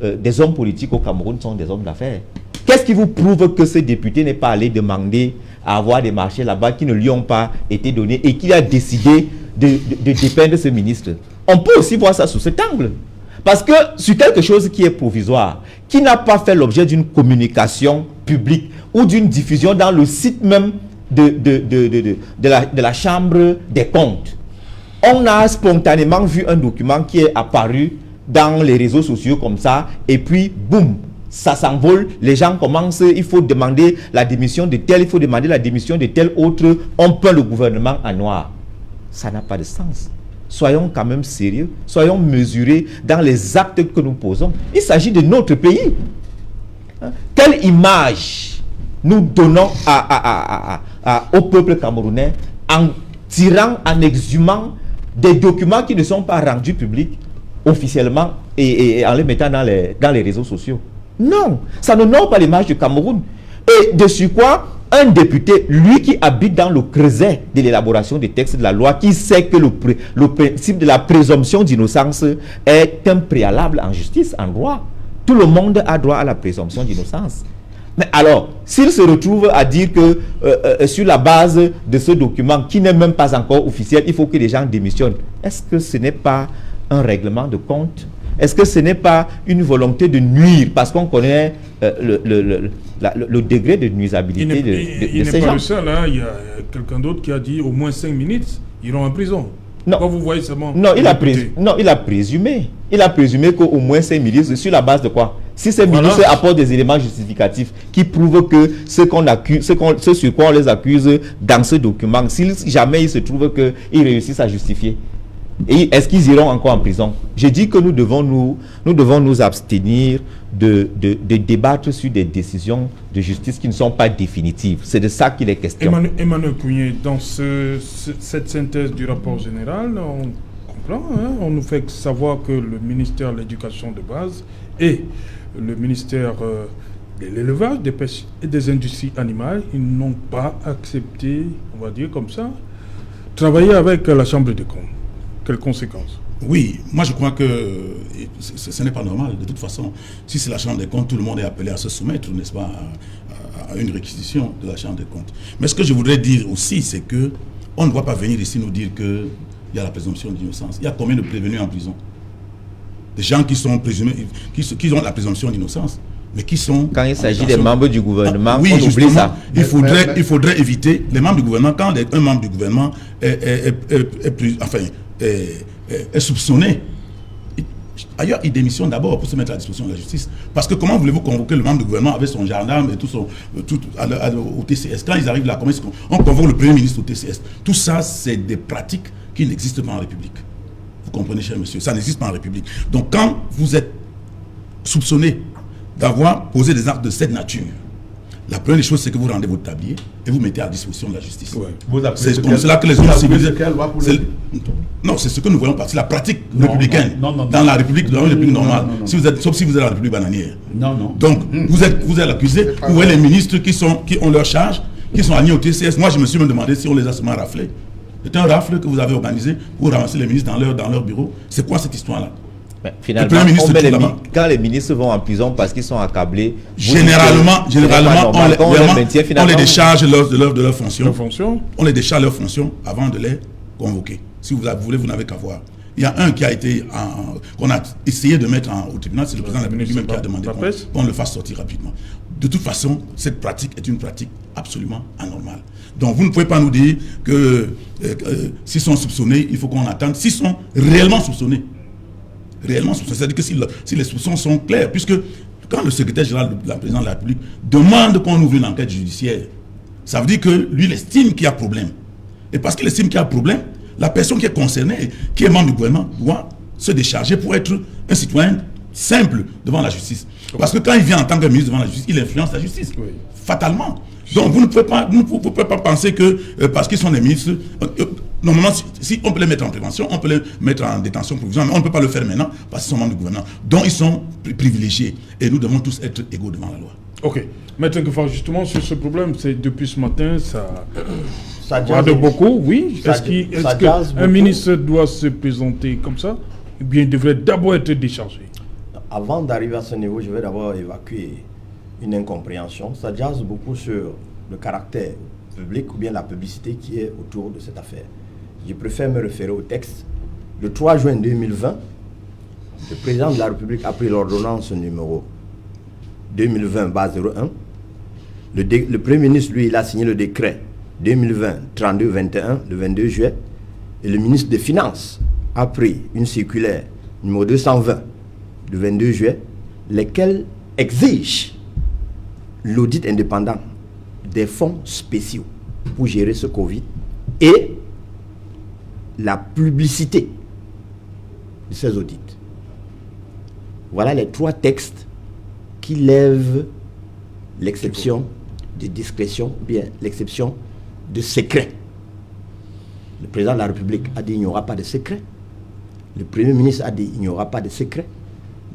S3: des hommes politiques au Cameroun sont des hommes d'affaires? Qu'est-ce qui vous prouve que ce député n'est pas allé demander à avoir des marchés là-bas qui ne lui ont pas été donnés et qu'il a décidé de dépeindre ce ministre? On peut aussi voir ça sous cet angle. Parce que sur quelque chose qui est provisoire, qui n'a pas fait l'objet d'une communication publique ou d'une diffusion dans le site même de la Chambre des comptes, on a spontanément vu un document qui est apparu dans les réseaux sociaux comme ça, et puis boum, ça s'envole, les gens commencent, il faut demander la démission de tel, il faut demander la démission de tel autre, on peint le gouvernement en noir. Ça n'a pas de sens. Soyons quand même sérieux, soyons mesurés dans les actes que nous posons. Il s'agit de notre pays. Quelle image nous donnons au peuple camerounais en tirant, en exhumant des documents qui ne sont pas rendus publics officiellement et en les mettant dans les réseaux sociaux? Non, ça n'honore pas l'image du Cameroun. Et de surcroît, un député, lui qui habite dans le creuset de l'élaboration des textes de la loi, qui sait que le principe de la présomption d'innocence est un préalable en justice, en droit. Tout le monde a droit à la présomption d'innocence. Mais alors, s'il se retrouve à dire que sur la base de ce document, qui n'est même pas encore officiel, il faut que les gens démissionnent, est-ce que ce n'est pas un règlement de compte? Est-ce que ce n'est pas une volonté de nuire? Parce qu'on connaît le degré de nuisabilité de ces gens.
S1: Il n'est pas le seul, hein. Il y a quelqu'un d'autre qui a dit au moins 5 minutes, ils iront en prison.
S3: Non.
S1: Quand vous voyez seulement...
S3: il a présumé. Il a présumé qu'au moins 5 minutes, sur la base de quoi? Si ces ministres apportent des éléments justificatifs qui prouvent que ce sur quoi on les accuse dans ce document, si jamais il se trouve qu'ils réussissent à justifier, Et est-ce qu'ils iront encore en prison? Je dis que nous devons nous abstenir de débattre sur des décisions de justice qui ne sont pas définitives. C'est de ça qu'il est question.
S1: Emmanuel Kounié, dans cette synthèse du rapport général, on comprend, hein, on nous fait savoir que le ministère de l'Éducation de base et le ministère de l'élevage, des pêches et des industries animales, ils n'ont pas accepté, on va dire comme ça, travailler avec la Chambre des comptes. Quelles conséquences?
S5: Oui, moi je crois que ce n'est pas normal. De toute façon, si c'est la Chambre des comptes, tout le monde est appelé à se soumettre, n'est-ce pas, à une réquisition de la Chambre des comptes. Mais ce que je voudrais dire aussi, c'est que on ne doit pas venir ici nous dire qu'il y a la présomption d'innocence. Il y a combien de prévenus en prison? Des gens qui sont présumés, qui ont la présomption d'innocence, mais qui sont...
S3: Quand il s'agit des membres du gouvernement,
S5: oui,
S3: on oublie ça.
S5: Il faudrait éviter les membres du gouvernement, quand un membre du gouvernement est soupçonné. Ailleurs, il démissionne d'abord pour se mettre à la disposition de la justice. Parce que comment voulez-vous convoquer le membre du gouvernement avec son gendarme et au TCS? Quand ils arrivent là, comment on convoque le Premier ministre au TCS? Tout ça, c'est des pratiques qui n'existent pas en République. Vous comprenez, cher monsieur? Ça n'existe pas en République. Donc, quand vous êtes soupçonné d'avoir posé des actes de cette nature, la première chose, c'est que vous rendez votre tablier et vous mettez à disposition de la justice.
S1: Ouais.
S5: C'est comme cela que les hommes civilisés... Non, c'est ce que nous voyons pas. C'est la pratique républicaine dans la République normale. Sauf si vous êtes dans la République bananière. Donc, vous êtes l'accusé. Vous voyez les ministres qui ont leur charge, qui sont alignés au TCS. Moi, je me suis même demandé si on les a seulement raflés. C'est un rafle que vous avez organisé pour ramasser les ministres dans leur bureau. C'est quoi cette histoire-là?
S3: Finalement, quand les ministres vont en prison parce qu'ils sont accablés,
S5: généralement, on les décharge de leur fonction. On les décharge de leur fonction avant de les convoquer. Si vous voulez, vous n'avez qu'à voir. Il y a un qui a été qu'on a essayé de mettre au tribunal, c'est le président de la République même qui a demandé qu'on le fasse sortir rapidement. De toute façon, cette pratique est une pratique absolument anormale. Donc vous ne pouvez pas nous dire que s'ils sont soupçonnés, il faut qu'on attende. S'ils sont réellement soupçonnés, c'est-à-dire que si les soupçons sont clairs, puisque quand le secrétaire général de la présidence de la République demande qu'on ouvre une enquête judiciaire, ça veut dire que lui, il estime qu'il y a problème. Et parce qu'il estime qu'il y a problème, la personne qui est concernée, qui est membre du gouvernement, doit se décharger pour être un citoyen simple devant la justice. Parce que quand il vient en tant que ministre devant la justice, il influence la justice, fatalement. Donc vous ne pouvez pas penser que parce qu'ils sont des ministres, normalement, si on peut les mettre en prévention, on peut les mettre en détention provisoire, mais on ne peut pas le faire maintenant parce qu'ils sont membres du gouvernement. Donc ils sont privilégiés et nous devons tous être égaux devant la loi.
S1: Ok. Maître Nkefa, justement sur ce problème, c'est depuis ce matin, ça de beaucoup, oui. Est-ce qu'un ministre doit se présenter comme ça? Ou bien il devrait d'abord être déchargé?
S4: Avant d'arriver à ce niveau, je vais d'abord évacuer une incompréhension. Ça jase beaucoup sur le caractère public ou bien la publicité qui est autour de cette affaire. Je préfère me référer au texte. Le 3 juin 2020, le président de la République a pris l'ordonnance numéro 2020-01. Le Premier ministre, lui, il a signé le décret 2020-32-21, le 22 juillet. Et le ministre des Finances a pris une circulaire numéro 220, le 22 juillet, lesquelles exigent l'audit indépendant des fonds spéciaux pour gérer ce Covid et la publicité de ces audits. Voilà les trois textes qui lèvent l'exception de discrétion ou bien l'exception de secret. Le président de la République a dit qu'il n'y aura pas de secret. Le Premier ministre a dit qu'il n'y aura pas de secret.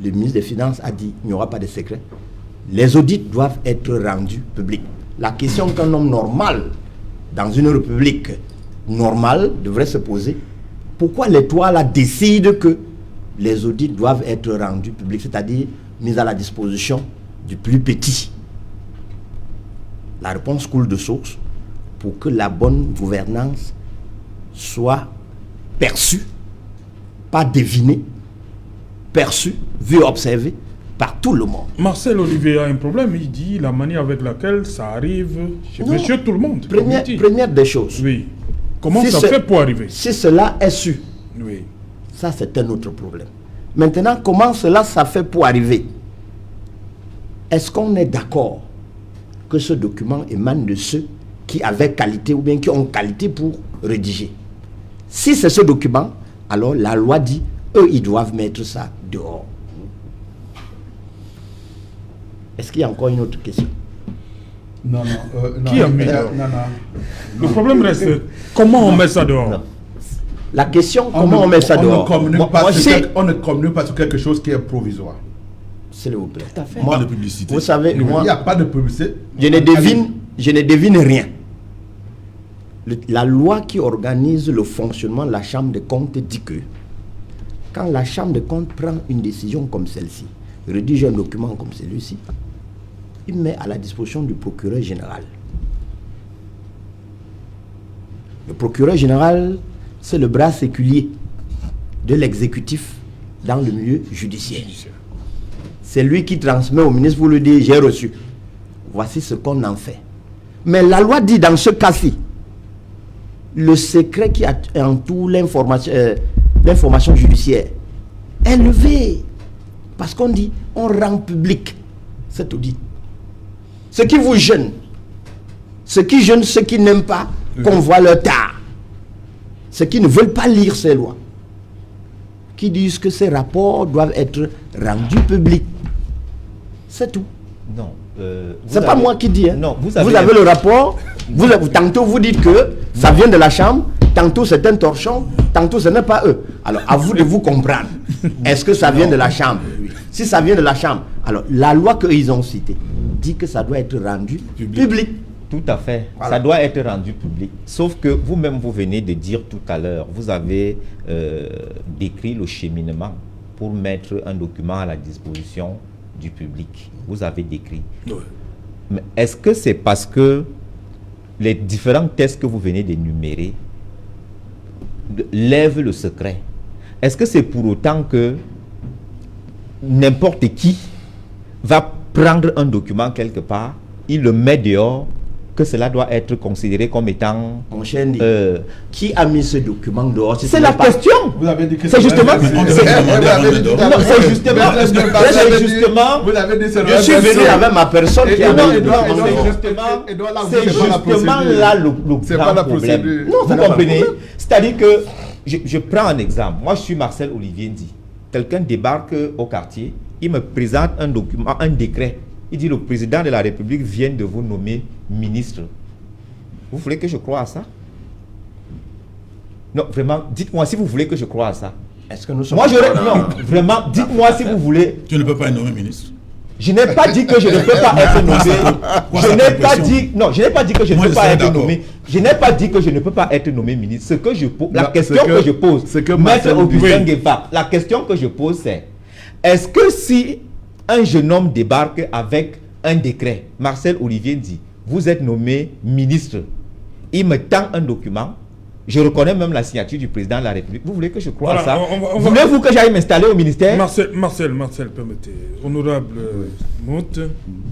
S4: Le ministre des Finances a dit qu'il n'y aura pas de secret. Les audits doivent être rendus publics. La question qu'un homme normal, dans une république normale, devrait se poser, pourquoi les trois là décident que les audits doivent être rendus publics, c'est-à-dire mis à la disposition du plus petit? La réponse coule de source pour que la bonne gouvernance soit perçue, pas devinée, perçue, vue, observée par tout le monde.
S1: Marcel Olivier a un problème, il dit la manière avec laquelle ça arrive chez monsieur tout le monde.
S4: Première des choses.
S1: Oui. Comment ça fait pour arriver?
S4: Si cela est su,
S1: oui.
S4: Ça c'est un autre problème. Maintenant, comment cela ça fait pour arriver? Est-ce qu'on est d'accord que ce document émane de ceux qui avaient qualité ou bien qui ont qualité pour rédiger? Si c'est ce document, alors la loi dit, eux, ils doivent mettre ça dehors. Est-ce qu'il y a encore une autre question?
S2: Non.
S1: Qui a mis dehors?
S2: Non.
S1: Le problème reste, comment on met ça dehors?
S4: Non. La question, comment on met ça dehors?
S2: On ne communique pas sur quelque chose qui est provisoire.
S4: S'il vous plaît.
S5: Pas de publicité.
S4: Vous savez,
S2: Il
S4: moi,
S2: n'y a pas de publicité.
S4: je ne devine rien. La loi qui organise le fonctionnement de la Chambre des comptes dit que quand la Chambre des comptes prend une décision comme celle-ci, rédige un document comme celui-ci, il met à la disposition du procureur général. Le procureur général, c'est le bras séculier de l'exécutif dans le milieu judiciaire. C'est lui qui transmet au ministre pour lui dire, j'ai reçu. Voici ce qu'on en fait. Mais la loi dit dans ce cas-ci, le secret qui entoure l'information judiciaire est levé. Parce qu'on dit, on rend public cet audit. Ce qui vous gêne, ceux qui n'aiment pas qu'on voit leur tard, ceux qui ne veulent pas lire ces lois, qui disent que ces rapports doivent être rendus publics. C'est tout.
S3: Non.
S4: C'est pas moi qui dis. Hein.
S3: Non, vous
S4: avez le rapport. Tantôt vous dites que ça vient de la Chambre, tantôt c'est un torchon, tantôt ce n'est pas eux. Alors à vous de vous comprendre. Est-ce que ça vient de la Chambre? Si ça vient de la Chambre, alors la loi qu'ils ont citée dit que ça doit être rendu public.
S3: Tout à fait. Voilà. Ça doit être rendu public. Sauf que vous-même, vous venez de dire tout à l'heure, vous avez décrit le cheminement pour mettre un document à la disposition du public. Vous avez décrit.
S1: Oui.
S3: Mais est-ce que c'est parce que les différents tests que vous venez d'énumérer lèvent le secret? Est-ce que c'est pour autant que n'importe qui va prendre un document quelque part, il le met dehors, que cela doit être considéré comme étant...
S4: Mon cher dit, qui a mis ce document dehors?
S3: C'est la question.
S2: Vous avez dit que
S3: c'est justement...
S2: C'est
S4: justement...
S2: Vous avez dit
S4: je suis venu avec ma personne qui a mis le document
S3: dehors. C'est justement là le grand problème. Non, vous comprenez? C'est-à-dire que, je prends un exemple. Moi, je suis Marcel Olivier Ndi. Quelqu'un débarque au quartier, il me présente un document, un décret. Il dit, le président de la République vient de vous nommer ministre. Vous voulez que je croie à ça? Non, vraiment, dites-moi si vous voulez que je croie à ça.
S4: Est-ce que nous sommes...
S3: Moi, non, vraiment, dites-moi si vous voulez.
S5: Tu ne peux pas être nommé ministre.
S3: Je n'ai pas dit que je ne peux pas être nommé. Je n'ai pas dit, non, je n'ai pas dit que je ne peux pas être nommé. Je n'ai pas dit que je ne peux pas être nommé ministre. Ce que je pose, la question que je pose, Maître Augustin Guépard, la question que je pose, c'est est-ce que si un jeune homme débarque avec un décret, Marcel Olivier dit, vous êtes nommé ministre, il me tend un document, je reconnais même la signature du président de la République. Vous voulez que je croie à ça? Voulez-vous que j'aille m'installer au ministère?
S1: Marcel, permettez. Honorable Mout,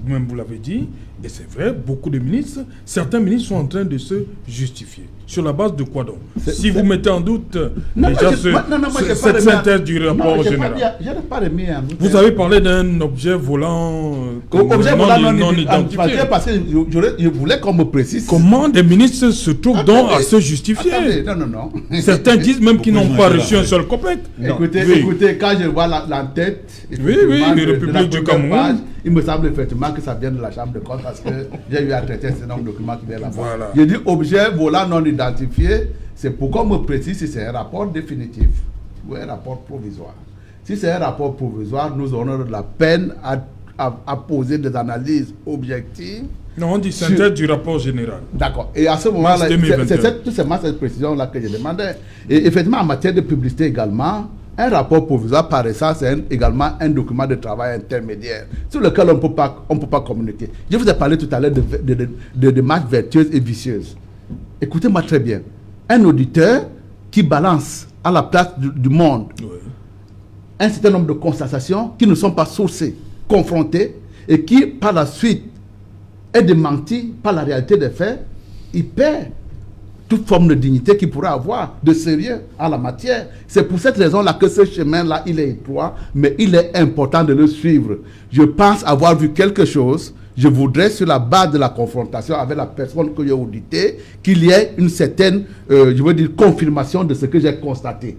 S1: vous-même vous l'avez dit, et c'est vrai, beaucoup de ministres, certains ministres sont en train de se justifier. Sur la base de quoi donc? Si vous mettez en doute cette synthèse du rapport général.
S2: Je n'ai pas remis en doute.
S1: Vous avez parlé d'un objet volant
S2: non identifié. Parce que je voulais qu'on me précise.
S1: Comment des ministres se trouvent donc à se justifier?
S2: Non.
S1: Certains disent même qu'ils n'ont pas reçu un seul copec.
S2: Écoutez, quand je vois la tête
S1: de République du Cameroun,
S2: il me semble effectivement que ça vient de la Chambre de compte parce que j'ai eu à traiter ce nombre de documents qui viennent là-bas.
S1: Voilà.
S2: J'ai dit objet volant non identifié, c'est pour qu'on me précise si c'est un rapport définitif ou un rapport provisoire. Si c'est un rapport provisoire, nous aurons de la peine à poser des analyses objectives.
S1: Non, on dit synthèse du rapport général.
S2: D'accord. Et à ce moment-là, c'est tout simplement cette précision-là que je demandais. Et effectivement, en matière de publicité également, un rapport provisoire, par essence, c'est également un document de travail intermédiaire sur lequel on ne peut pas communiquer. Je vous ai parlé tout à l'heure de démarches vertueuses et vicieuses. Écoutez-moi très bien. Un auditeur qui balance à la place du monde un certain nombre de constatations qui ne sont pas sourcées, confrontées, et qui, par la suite, est démenti par la réalité des faits, il perd toute forme de dignité qu'il pourrait avoir, de sérieux en la matière. C'est pour cette raison-là que ce chemin-là, il est étroit, mais il est important de le suivre. Je pense avoir vu quelque chose. Je voudrais, sur la base de la confrontation avec la personne que j'ai auditée, qu'il y ait une certaine, confirmation de ce que j'ai constaté.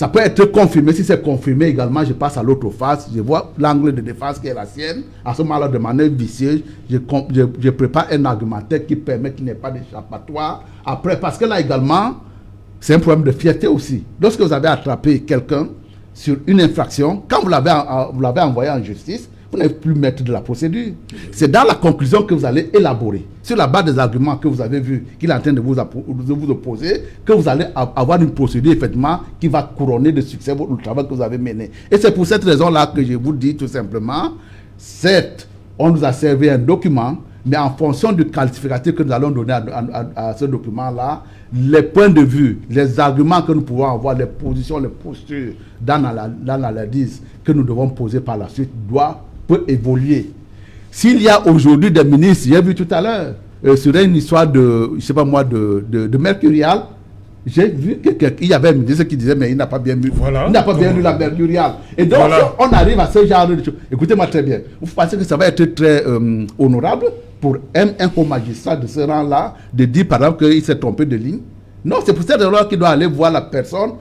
S2: Ça peut être confirmé. Si c'est confirmé également, je passe à l'autre face. Je vois l'angle de défense qui est la sienne. À ce moment-là, de manière vicieuse, je prépare un argumentaire qui permet qu'il n'y ait pas d'échappatoire. Après, parce que là également, c'est un problème de fierté aussi. Lorsque vous avez attrapé quelqu'un sur une infraction, quand vous l'avez envoyé en justice, vous n'avez plus maître de la procédure. C'est dans la conclusion que vous allez élaborer, sur la base des arguments que vous avez vus qu'il est en train de vous opposer, que vous allez avoir une procédure effectivement qui va couronner de succès le travail que vous avez mené. Et c'est pour cette raison-là que je vous dis tout simplement, certes, on nous a servi un document, mais en fonction du qualificatif que nous allons donner à ce document-là, les points de vue, les arguments que nous pouvons avoir, les positions, les postures dans l'analyse que nous devons poser par la suite peut évoluer. S'il y a aujourd'hui des ministres, j'ai vu tout à l'heure, sur une histoire de, je sais pas moi, de Mercurial, j'ai vu qu'il y avait un ministre qui disait, mais il n'a pas bien lu, il n'a pas bien lu la Mercurial. Et donc, on arrive à ce genre de choses. Écoutez-moi très bien. Vous pensez que ça va être très honorable pour un haut magistrat de ce rang-là de dire, par exemple, qu'il s'est trompé de ligne? Non, c'est pour cette raison qu'il doit aller voir la personne.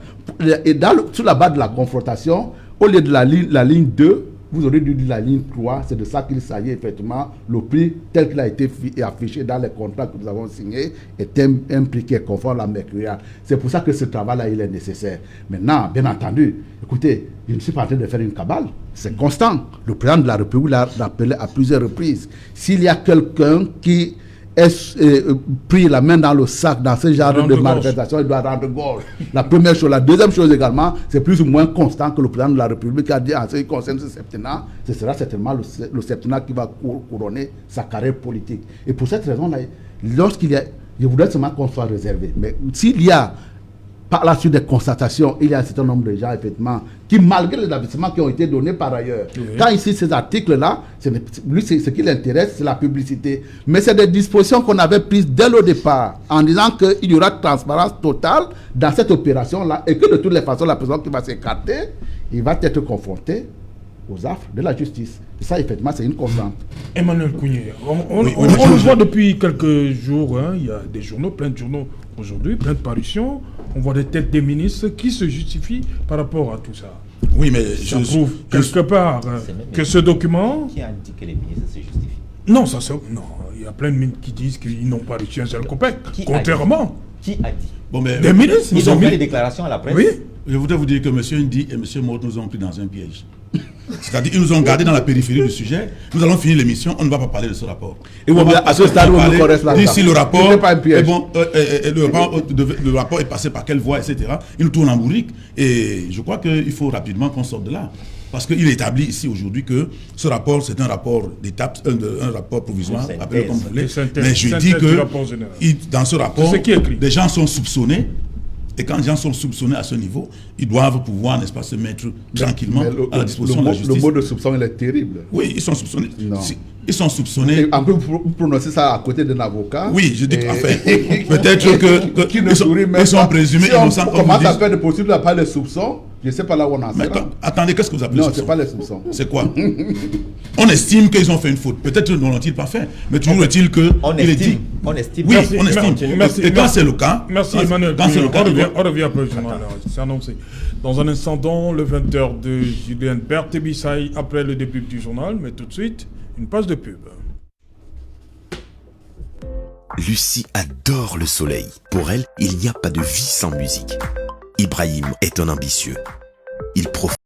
S2: Et sur la base de la confrontation, au lieu de la ligne 2, vous aurez dû dire la ligne 3, c'est de ça qu'il s'agit effectivement. Le prix tel qu'il a été affiché dans les contrats que nous avons signés est un prix qui est conforme à la Mercurial. C'est pour ça que ce travail-là, il est nécessaire. Maintenant, bien entendu, écoutez, je ne suis pas en train de faire une cabale, c'est constant. Le président de la République l'a rappelé à plusieurs reprises. S'il y a quelqu'un qui pris la main dans le sac dans ce genre de manifestation, il doit rendre gorge. La première chose. La deuxième chose également, c'est plus ou moins constant que le président de la République a dit en ce qui concerne ce septennat, ce sera certainement le septennat qui va couronner sa carrière politique. Et pour cette raison-là, lorsqu'il y a, je voudrais seulement qu'on soit réservé. Mais s'il y a par la suite des constatations, il y a un certain nombre de gens, effectivement, qui, malgré les avertissements qui ont été donnés par ailleurs, quand ici, ces articles-là, lui, ce qui l'intéresse, c'est la publicité. Mais c'est des dispositions qu'on avait prises dès le départ, en disant qu'il y aura transparence totale dans cette opération-là, et que de toutes les façons, la personne qui va s'écarter, il va être confronté aux affres de la justice. Et ça, effectivement, c'est une constante.
S1: Emmanuel Kounié, on le voit depuis quelques jours, hein, il y a des journaux, plein de journaux aujourd'hui, plein de parutions. On voit des têtes des ministres qui se justifient par rapport à tout ça.
S5: Oui, mais
S1: ça prouve quelque part que ce document...
S3: Qui a dit que les ministres se justifient?
S1: Non, non, il y a plein de ministres qui disent qu'ils n'ont pas reçu un seul copec. Contrairement.
S3: Qui a dit?
S5: Bon, mais,
S1: des ministres.
S3: Ils ont fait des déclarations à la presse.
S1: Oui.
S5: Je voudrais vous dire que M. Ndi et M. Mort nous ont pris dans un piège. C'est-à-dire qu'ils nous ont gardés dans la périphérie du sujet. Nous allons finir l'émission, on ne va pas parler de ce rapport.
S2: Et bon, à ce stade, on nous reste là.
S5: Si le rapport, le rapport est passé par quelle voie, etc. Il nous tourne en bourrique. Et je crois qu'il faut rapidement qu'on sorte de là. Parce qu'il est établi ici aujourd'hui que ce rapport, c'est un rapport d'étape, un rapport provisoire, appelez-le comme vous voulez. Mais je dis que dans ce rapport, des gens sont soupçonnés. Et quand les gens sont soupçonnés à ce niveau, ils doivent pouvoir, n'est-ce pas, se mettre tranquillement à la disposition de la justice.
S2: Le mot de soupçon, il est terrible.
S5: Oui, ils sont soupçonnés. Ils sont soupçonnés.
S2: En plus, vous prononcez ça à côté d'un avocat.
S5: Oui, je dis qu'en fait, peut-être qu'ils sont présumés innocents.
S2: On commence à faire des poursuites à part les soupçons. Je ne sais pas là où on en est.
S5: Attendez, qu'est-ce que vous appelez
S2: soupçons? Non, ce n'est pas les soupçons.
S5: C'est quoi? On estime qu'ils ont fait une faute. Peut-être ne l'ont-ils pas fait. Mais toujours est-il que...
S3: On estime. On estime.
S5: Oui, on estime. Et quand c'est le cas...
S1: Merci Emmanuel. On revient après. C'est annoncé. Dans un instant, dans le 20h de Julien Berthe et Bissaï, après le début du journal. Mais tout de suite, une page de pub.
S6: Lucie adore le soleil. Pour elle, il n'y a pas de vie sans musique. Ibrahim est un ambitieux. Il profite